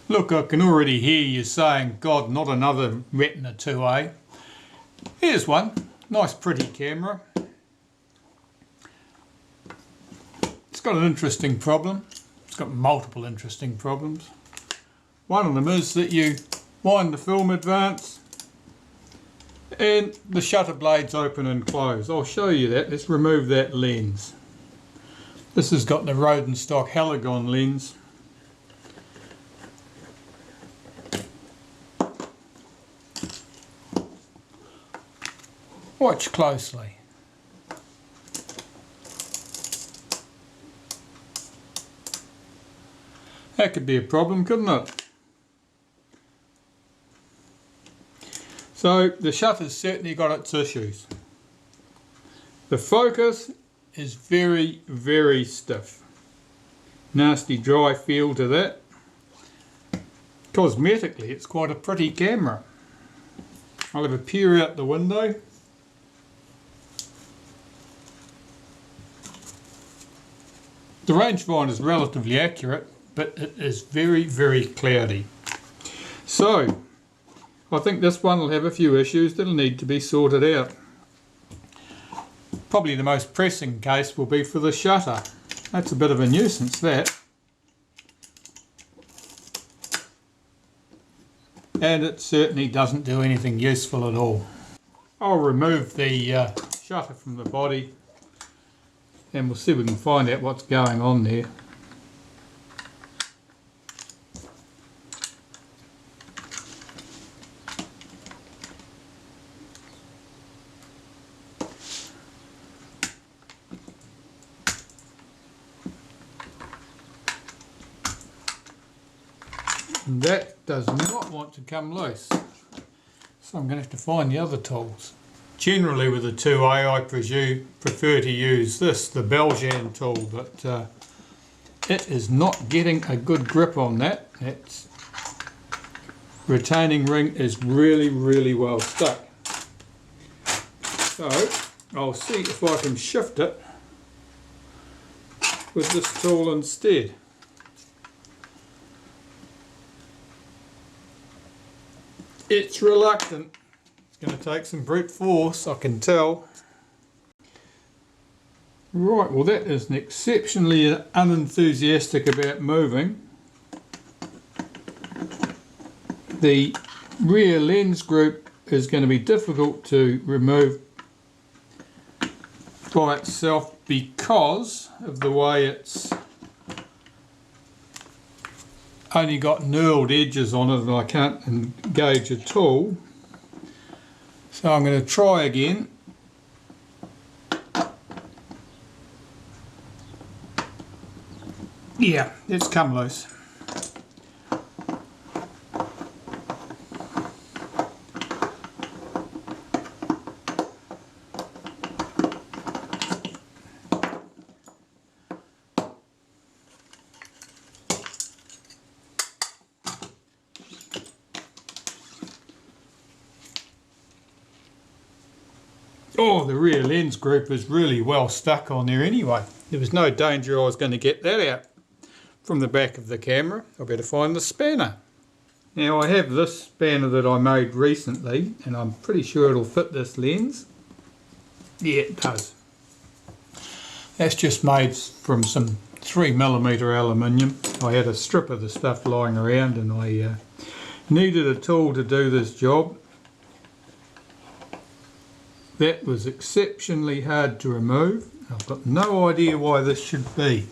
Look, I can already hear you saying, God, not another Retina IIa. Here's one. Nice pretty camera. It's got an interesting problem. It's got multiple interesting problems. One of them is that you wind the film advance and the shutter blades open and close. I'll show you that. Let's remove that lens. This has got the Rodenstock helicoid lens. Watch closely. That could be a problem, couldn't it? So the shutter's certainly got its issues. The focus is very, very stiff. Nasty dry feel to that. Cosmetically, it's quite a pretty camera. I'll have a peer out the window. The rangefinder is relatively accurate, but it is very, very cloudy. So, I think this one will have a few issues that'll need to be sorted out. Probably the most pressing case will be for the shutter. That's a bit of a nuisance, that. And it certainly doesn't do anything useful at all. I'll remove the shutter from the body and we'll see if we can find out what's going on there. And that does not want to come loose, so I'm going to have to find the other tools. Generally with the IIa I prefer to use this, the Belgian tool, but it is not getting a good grip on that. Its retaining ring is really, really well stuck. So I'll see if I can shift it with this tool instead. It's reluctant. It's going to take some brute force, I can tell. Right, well that is an exceptionally unenthusiastic about moving. The rear lens group is going to be difficult to remove by itself because of the way it's only got knurled edges on it and I can't engage at all. So I'm going to try again. Yeah, it's come loose. Oh, the rear lens group is really well stuck on there anyway. There was no danger I was going to get that out from the back of the camera. I better find the spanner. Now I have this spanner that I made recently and I'm pretty sure it'll fit this lens. Yeah, it does. That's just made from some 3mm aluminium. I had a strip of the stuff lying around and I needed a tool to do this job. That was exceptionally hard to remove. I've got no idea why this should be.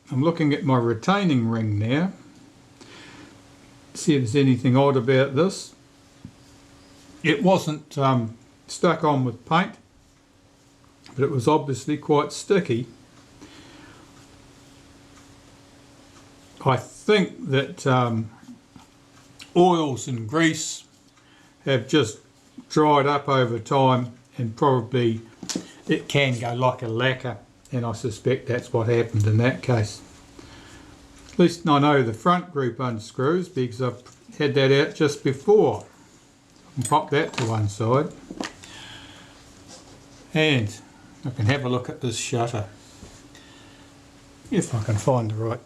I'm looking at my retaining ring now. See if there's anything odd about this. It wasn't stuck on with paint, but it was obviously quite sticky. I think that oils and grease have just dried up over time and probably it can go like a lacquer, and I suspect that's what happened in that case. At least I know the front group unscrews because I've had that out just before. I can pop that to one side and I can have a look at this shutter if I can find the right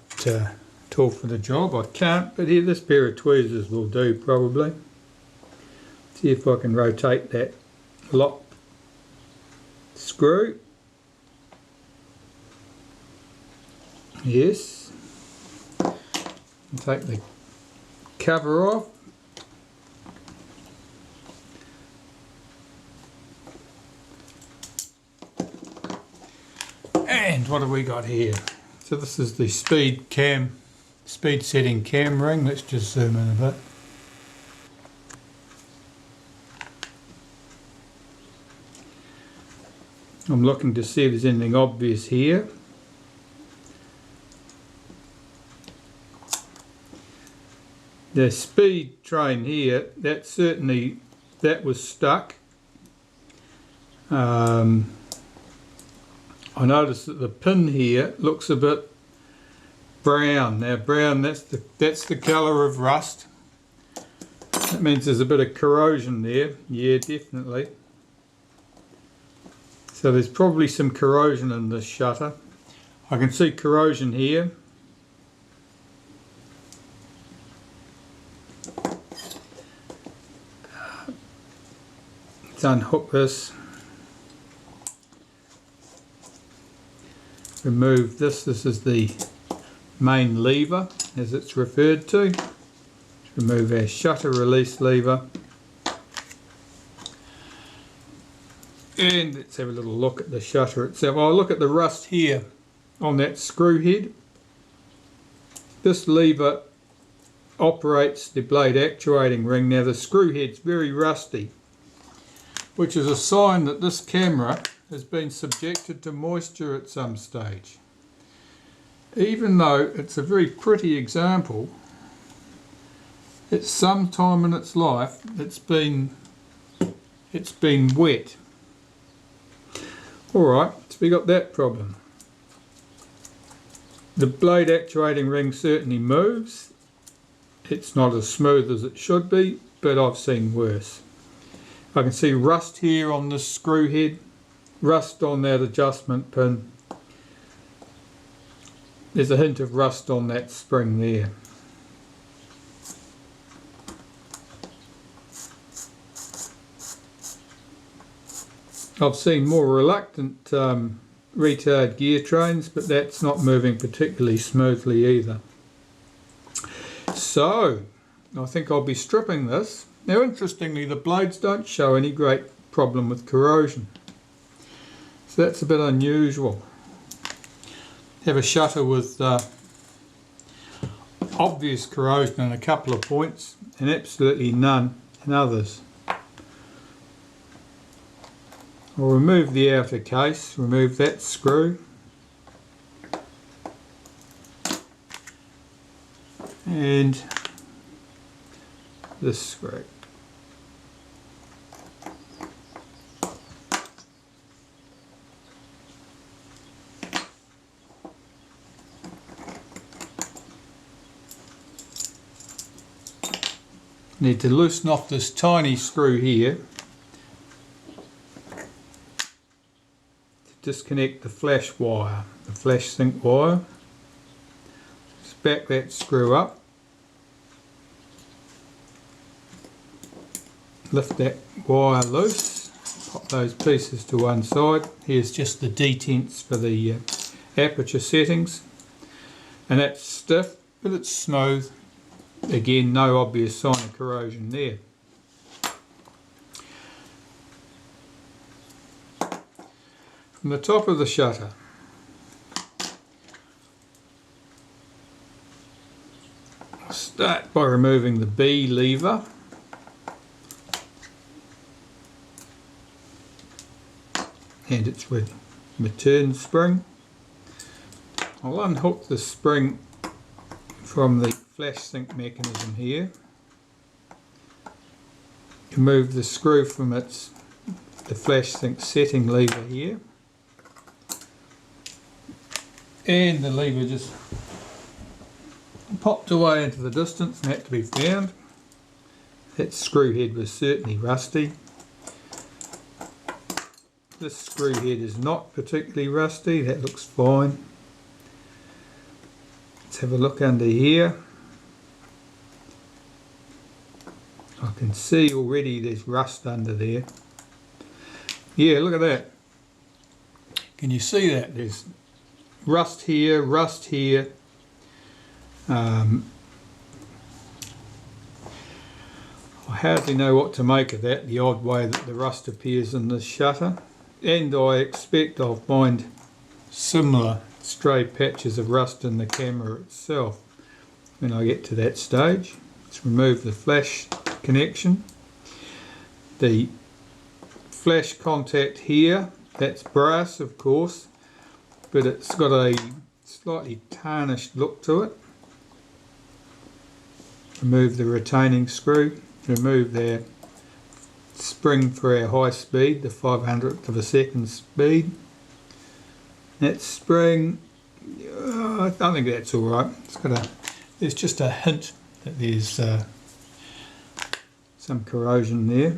tool for the job. I can't, but here, this pair of tweezers will do probably. See if I can rotate that lock screw. Yes. And take the cover off. And what have we got here? So this is the speed setting cam ring. Let's just zoom in a bit. I'm looking to see if there's anything obvious here. The speed train here, that was stuck. I noticed that the pin here looks a bit brown. Now brown, that's the colour of rust. That means there's a bit of corrosion there. Yeah, definitely. So there's probably some corrosion in this shutter. I can see corrosion here. Let's unhook this. Remove this. This is the main lever, as it's referred to. Let's remove our shutter release lever. And let's have a little look at the shutter itself. I'll look at the rust here on that screw head. This lever operates the blade actuating ring. Now the screw head's very rusty, which is a sign that this camera has been subjected to moisture at some stage. Even though it's a very pretty example, at some time in its life it's been wet. Alright, so we got that problem. The blade actuating ring certainly moves. It's not as smooth as it should be, but I've seen worse. I can see rust here on this screw head, rust on that adjustment pin. There's a hint of rust on that spring there. I've seen more reluctant retard gear trains, but that's not moving particularly smoothly either. So, I think I'll be stripping this. Now interestingly, the blades don't show any great problem with corrosion. So that's a bit unusual. Have a shutter with obvious corrosion in a couple of points and absolutely none in others. I'll remove the outer case, remove that screw, and this screw. Need to loosen off this tiny screw here to disconnect the flash wire, the flash sync wire. Just back that screw up, lift that wire loose, pop those pieces to one side. Here's just the detents for the aperture settings, and that's stiff but it's smooth. Again, no obvious sign of corrosion there. From the top of the shutter, I'll start by removing the B lever. And its return spring. I'll unhook the spring from the flash sync mechanism here. Remove the screw from the flash sync setting lever here. And the lever just popped away into the distance and had to be found. That screw head was certainly rusty. This screw head is not particularly rusty, that looks fine. Let's have a look under here. I can see already there's rust under there. Yeah, look at that. Can you see that? There's rust here, rust here. I hardly know what to make of that, the odd way that the rust appears in this shutter. And I expect I'll find similar stray patches of rust in the camera itself when I get to that stage. Let's remove the flash connection. The flash contact here, that's brass of course, but it's got a slightly tarnished look to it. Remove the retaining screw, remove the spring for our high speed, the 500th of a second speed. That spring, I don't think that's alright. There's just a hint that there's some corrosion there.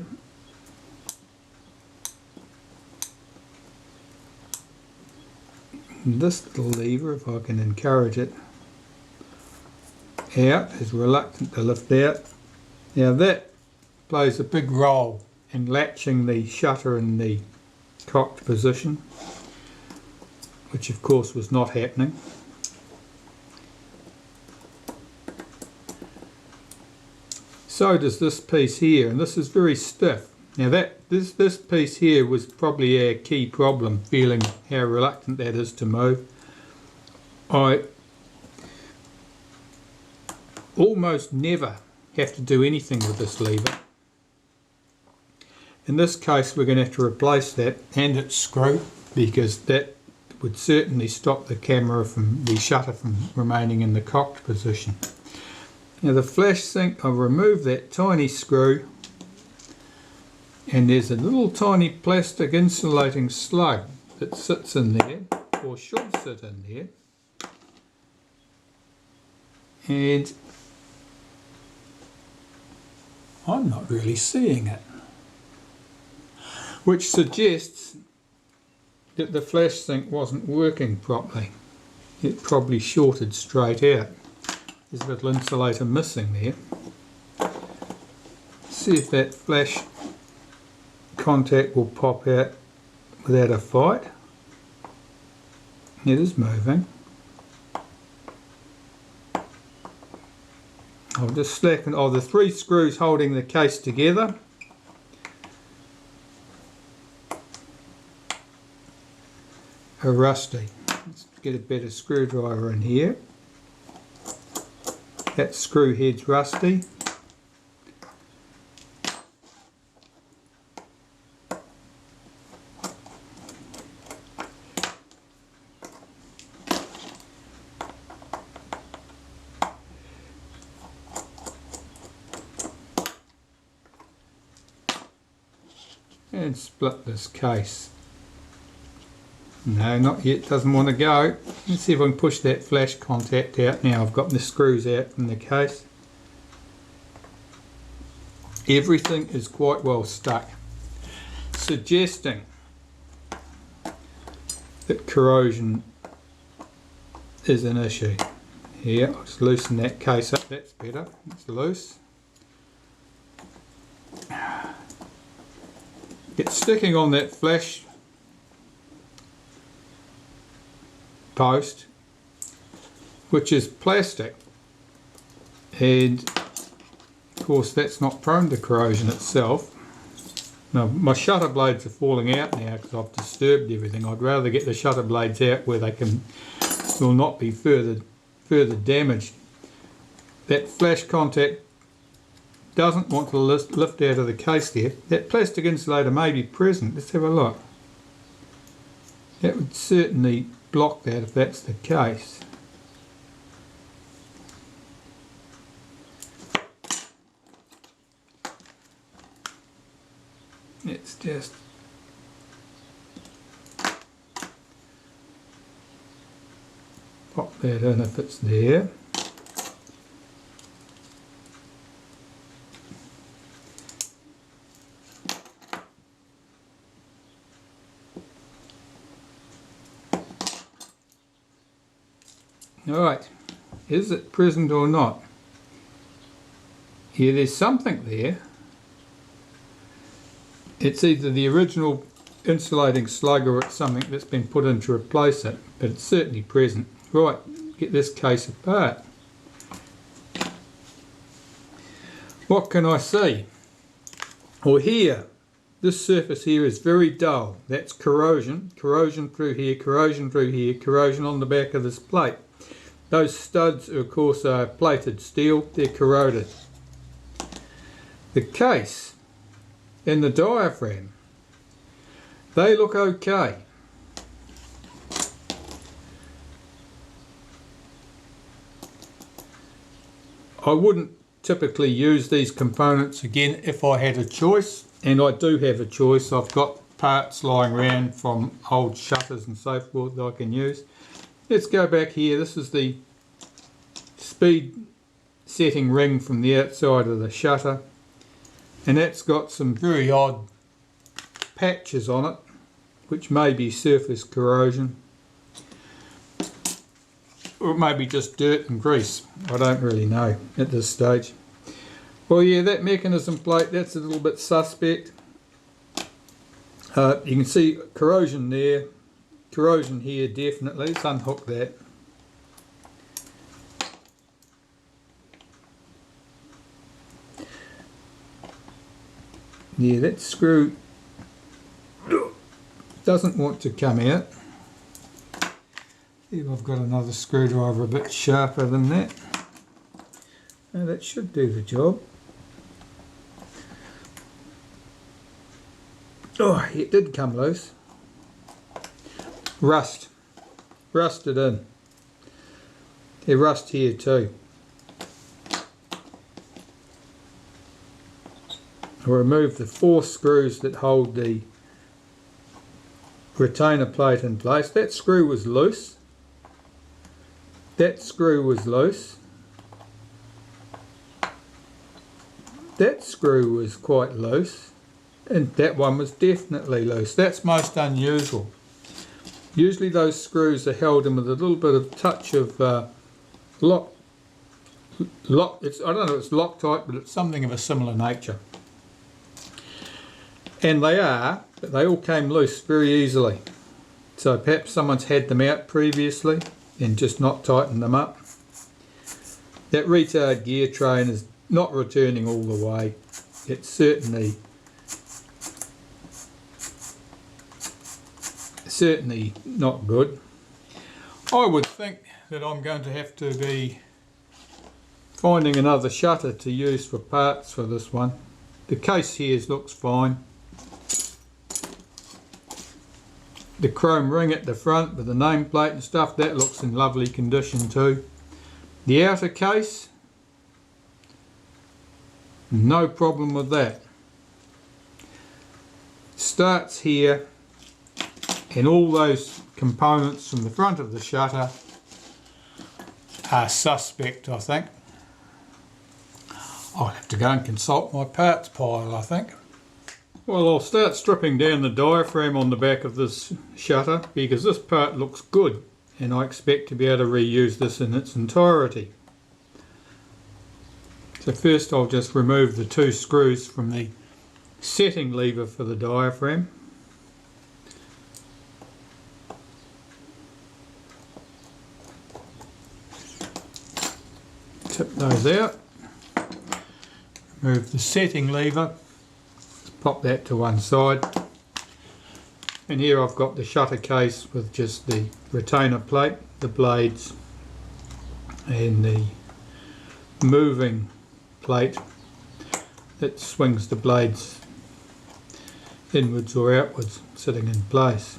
And this little lever, if I can encourage it out, is reluctant to lift out. Now that plays a big role in latching the shutter in the cocked position, which of course was not happening. So does this piece here, and this is very stiff. Now this piece here was probably our key problem, feeling how reluctant that is to move. I almost never have to do anything with this lever. In this case we're going to have to replace that and its screw, because that would certainly stop the shutter from remaining in the cocked position. Now the flash sink, I'll remove that tiny screw, and there's a little tiny plastic insulating slug that sits in there, or should sit in there, and I'm not really seeing it, which suggests that the flash sink wasn't working properly. It probably shorted straight out. There's a little insulator missing there. See if that flash contact will pop out without a fight. It is moving. I'll just slacken. Oh, the 3 screws holding the case together are rusty. Let's get a better screwdriver in here. That screw head's rusty. And split this case. No, not yet, doesn't want to go. Let's see if I can push that flash contact out. Now I've got the screws out from the case. Everything is quite well stuck, suggesting that corrosion is an issue. Here, I'll just loosen that case up, that's better, it's loose. It's sticking on that flash post, which is plastic, and of course that's not prone to corrosion itself. Now my shutter blades are falling out now because I've disturbed everything. I'd rather get the shutter blades out where they will not be further damaged. That flash contact doesn't want to lift out of the case there. That plastic insulator may be present. Let's have a look. That would certainly block that if that's the case. Let's just pop that in if it's there. Alright, Is it present or not? Yeah, there's something there. It's either the original insulating slug or it's something that's been put in to replace it, but it's certainly present. Right, get this case apart. What can I see? Well, here, this surface here is very dull. That's corrosion. Corrosion through here, corrosion through here, corrosion on the back of this plate. Those studs, of course, are plated steel. They're corroded. The case and the diaphragm, they look okay. I wouldn't typically use these components again if I had a choice, and I do have a choice. I've got parts lying around from old shutters and so forth that I can use. Let's go back here. This is the speed setting ring from the outside of the shutter, and that's got some very odd patches on it, which may be surface corrosion, or it may be just dirt and grease. I don't really know at this stage. Well, yeah, that mechanism plate, that's a little bit suspect. You can see corrosion there, corrosion here definitely. Let's unhook that. Yeah, that screw doesn't want to come out. See if I've got another screwdriver a bit sharper than that. Now that should do the job. Oh, it did come loose. Rust. Rusted in. There's rust here too. I'll remove the 4 screws that hold the retainer plate in place. That screw was loose. That screw was loose. That screw was quite loose. And that one was definitely loose. That's most unusual. Usually those screws are held in with a little bit of touch of lock. I don't know if it's Loctite, but it's something of a similar nature. And they are, but they all came loose very easily. So perhaps someone's had them out previously and just not tightened them up. That retard gear train is not returning all the way. It's certainly not good. I would think that I'm going to have to be finding another shutter to use for parts for this one. The case here looks fine. The chrome ring at the front with the nameplate and stuff, that looks in lovely condition too. The outer case, no problem with that. Starts here, and all those components from the front of the shutter are suspect, I think. I'll have to go and consult my parts pile, I think. Well, I'll start stripping down the diaphragm on the back of this shutter because this part looks good and I expect to be able to reuse this in its entirety. So first I'll just remove the 2 screws from the setting lever for the diaphragm. Tip those out. Remove the setting lever. Pop that to one side, and here I've got the shutter case with just the retainer plate, the blades and the moving plate that swings the blades inwards or outwards sitting in place.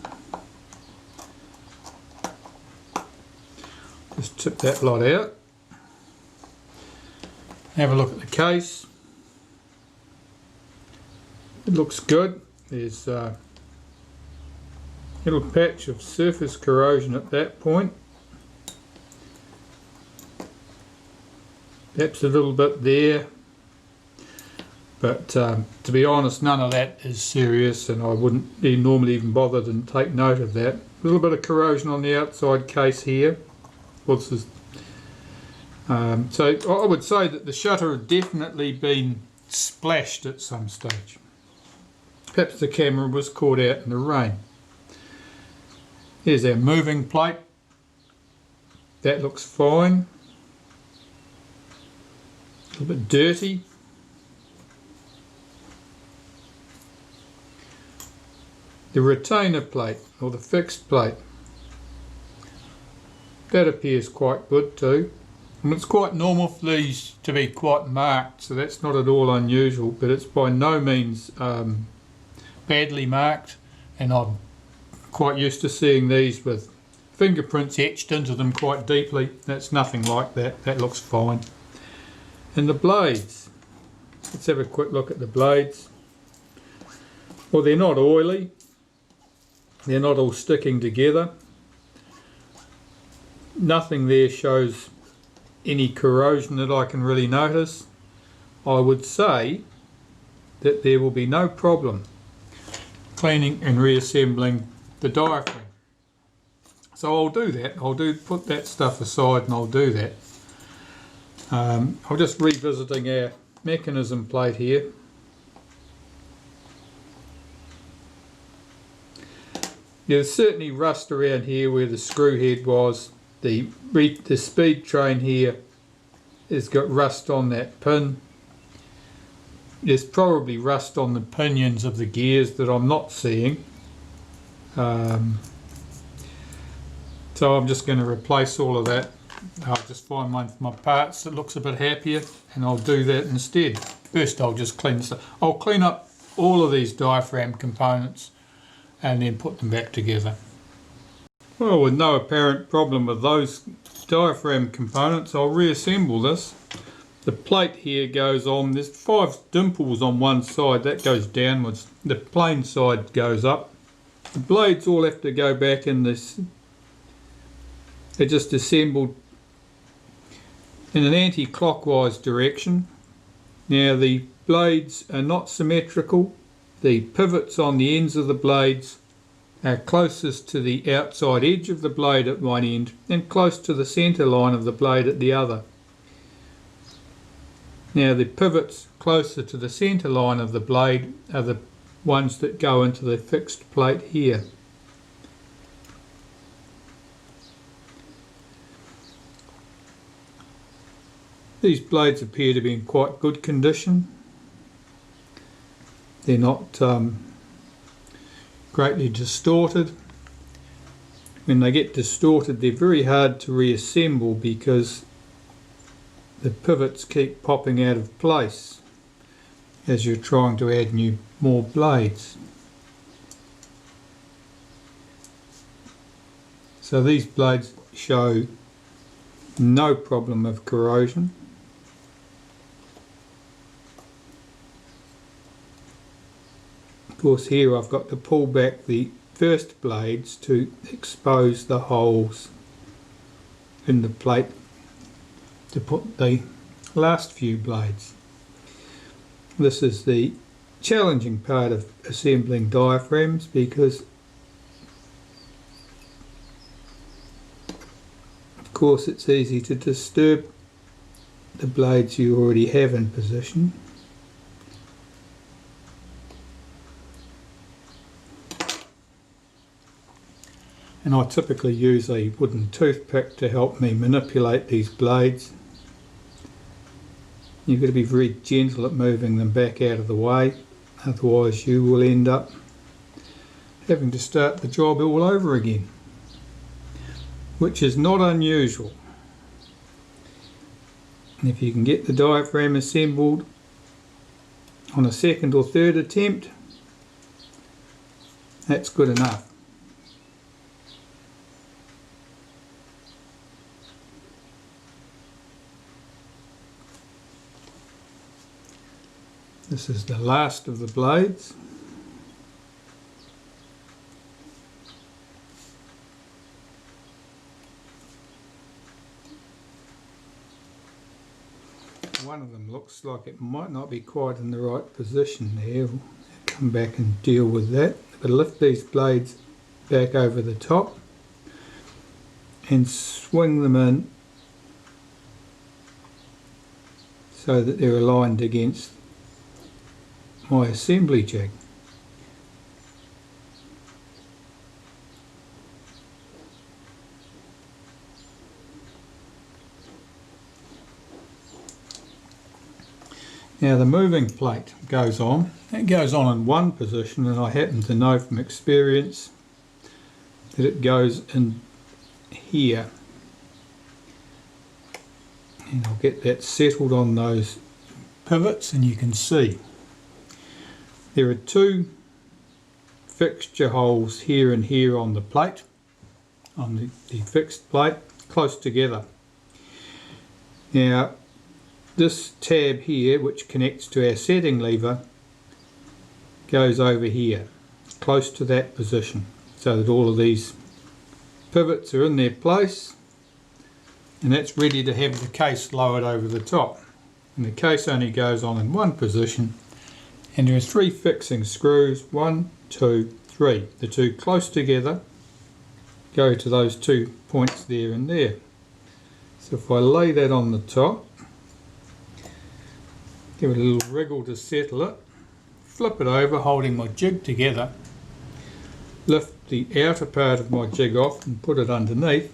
Just tip that lot out. Have a look at the case. It looks good. There's a little patch of surface corrosion at that point. Perhaps a little bit there. But to be honest, none of that is serious and I wouldn't normally even bother to take note of that. A little bit of corrosion on the outside case here. Well, this is So I would say that the shutter had definitely been splashed at some stage. Perhaps the camera was caught out in the rain. Here's our moving plate. That looks fine. A little bit dirty. The retainer plate, or the fixed plate, that appears quite good too. And it's quite normal for these to be quite marked, so that's not at all unusual, but it's by no means badly marked, and I'm quite used to seeing these with fingerprints etched into them quite deeply. That's nothing like that. That looks fine. And the blades, let's have a quick look at the blades. Well, they're not oily, they're not all sticking together. Nothing there shows any corrosion that I can really notice. I would say that there will be no problem cleaning and reassembling the diaphragm. So I'll do that. Put that stuff aside and I'll do that. I'm just revisiting our mechanism plate here. There's certainly rust around here where the screw head was. The speed train here has got rust on that pin. There's probably rust on the pinions of the gears that I'm not seeing. So I'm just going to replace all of that. I'll just find one for my parts that looks a bit happier, and I'll do that instead. First I'll just clean this up. I'll clean up all of these diaphragm components and then put them back together. Well, with no apparent problem with those diaphragm components, I'll reassemble this. The plate here goes on, there's 5 dimples on one side, that goes downwards. The plain side goes up. The blades all have to go back in this. They're just assembled in an anti-clockwise direction. Now the blades are not symmetrical. The pivots on the ends of the blades are closest to the outside edge of the blade at one end and close to the centre line of the blade at the other. Now the pivots closer to the centre line of the blade are the ones that go into the fixed plate here. These blades appear to be in quite good condition. They're not greatly distorted. When they get distorted, they're very hard to reassemble because the pivots keep popping out of place as you're trying to add more blades. So these blades show no problem of corrosion. Of course, here I've got to pull back the first blades to expose the holes in the plate to put the last few blades. This is the challenging part of assembling diaphragms, because of course it's easy to disturb the blades you already have in position. And I typically use a wooden toothpick to help me manipulate these blades. You've got to be very gentle at moving them back out of the way, otherwise you will end up having to start the job all over again, which is not unusual. And if you can get the diaphragm assembled on a second or third attempt, that's good enough. This is the last of the blades. One of them looks like it might not be quite in the right position there. We'll come back and deal with that. But lift these blades back over the top and swing them in so that they're aligned against my assembly jig. Now the moving plate goes on. It goes on in one position, and I happen to know from experience that it goes in here. And I'll get that settled on those pivots, and you can see there are two fixture holes here and here on the plate, on the fixed plate, close together. Now this tab here, which connects to our setting lever, goes over here, close to that position, so that all of these pivots are in their place, and that's ready to have the case lowered over the top. And the case only goes on in one position, and there are three fixing screws, 1, 2, 3. The two close together go to those 2 points there and there. So if I lay that on the top, give it a little wriggle to settle it, flip it over holding my jig together, lift the outer part of my jig off and put it underneath,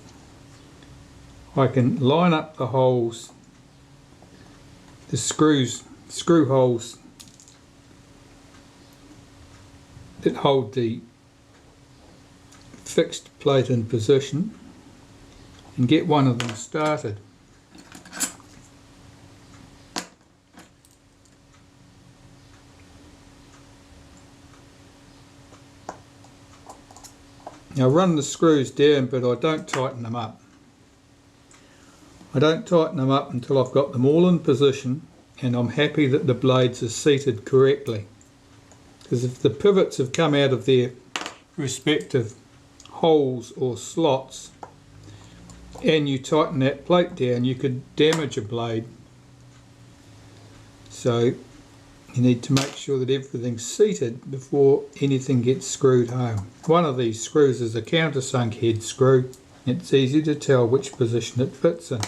I can line up the holes, the screw holes that hold the fixed plate in position, and get one of them started. Now run the screws down, but I don't tighten them up. I don't tighten them up until I've got them all in position and I'm happy that the blades are seated correctly. Because if the pivots have come out of their respective holes or slots and you tighten that plate down, you could damage a blade. So you need to make sure that everything's seated before anything gets screwed home. One of these screws is a countersunk head screw. It's easy to tell which position it fits in.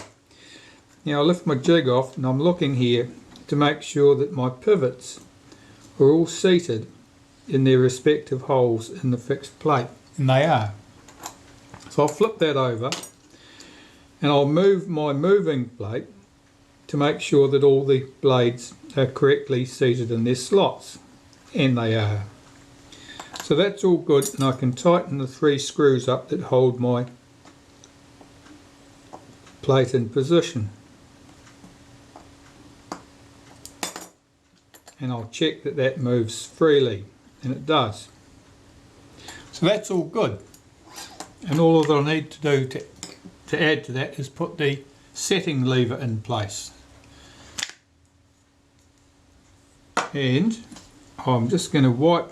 Now I lift my jig off and I'm looking here to make sure that my pivots are all seated in their respective holes in the fixed plate, and they are. So I'll flip that over and I'll move my moving plate to make sure that all the blades are correctly seated in their slots, and they are. So that's all good, and I can tighten the 3 screws up that hold my plate in position. And I'll check that that moves freely, and it does. So that's all good, and all that I need to do to add to that is put the setting lever in place. And I'm just going to wipe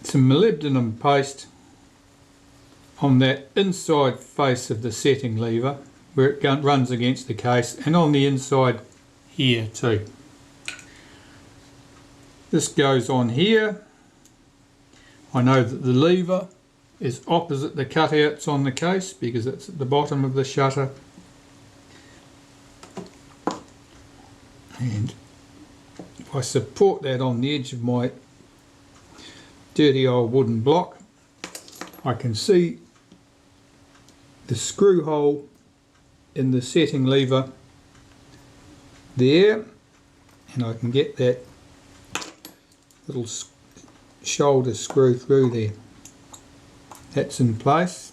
some molybdenum paste on that inside face of the setting lever where it runs against the case, and on the inside here too. This goes on here. I know that the lever is opposite the cutouts on the case because it's at the bottom of the shutter. And if I support that on the edge of my dirty old wooden block, I can see the screw hole in the setting lever there, and I can get that little shoulder screw through there. That's in place.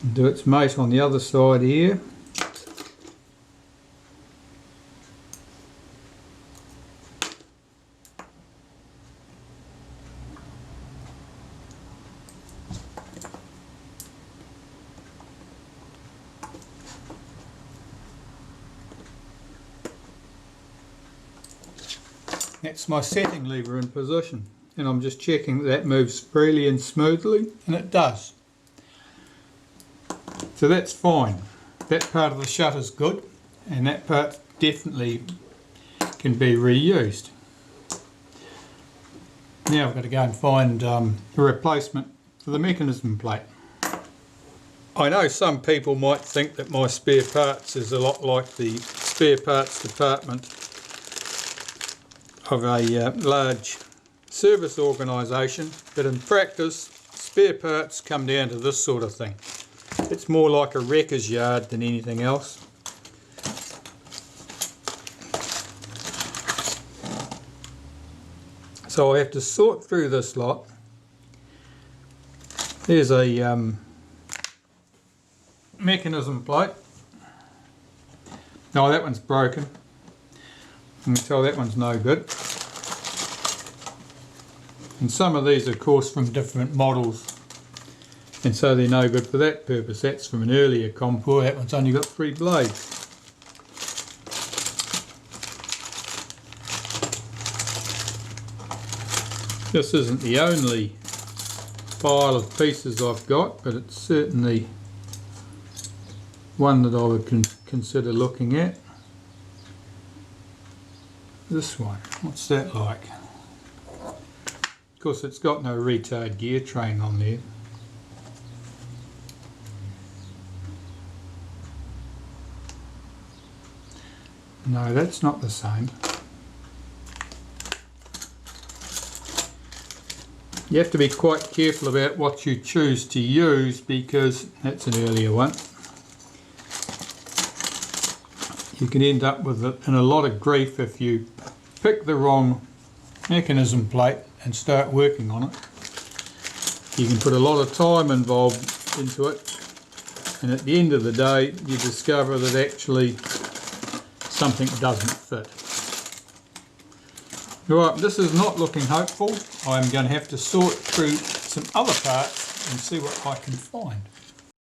And do its mate on the other side here. That's my setting lever in position, and I'm just checking that that moves freely and smoothly, and it does. So that's fine. That part of the shutter's good, and that part definitely can be reused. Now I've got to go and find a replacement for the mechanism plate. I know some people might think that my spare parts is a lot like the spare parts department of a large service organisation, but in practice spare parts come down to this sort of thing. It's more like a wrecker's yard than anything else. So I have to sort through this lot. There's a mechanism plate. No, that one's broken. You can tell that one's no good. And some of these, of course, from different models, and so they're no good for that purpose. That's from an earlier Compur. That one's only got 3 blades. This isn't the only pile of pieces I've got, but it's certainly one that I would consider looking at. This one, what's that like? Of course, it's got no retard gear train on there. No, that's not the same. You have to be quite careful about what you choose to use, because that's an earlier one. You can end up with in a lot of grief if you pick the wrong mechanism plate and start working on it. You can put a lot of time involved into it, and at the end of the day you discover that actually something doesn't fit. Right, this is not looking hopeful. I'm going to have to sort through some other parts and see what I can find.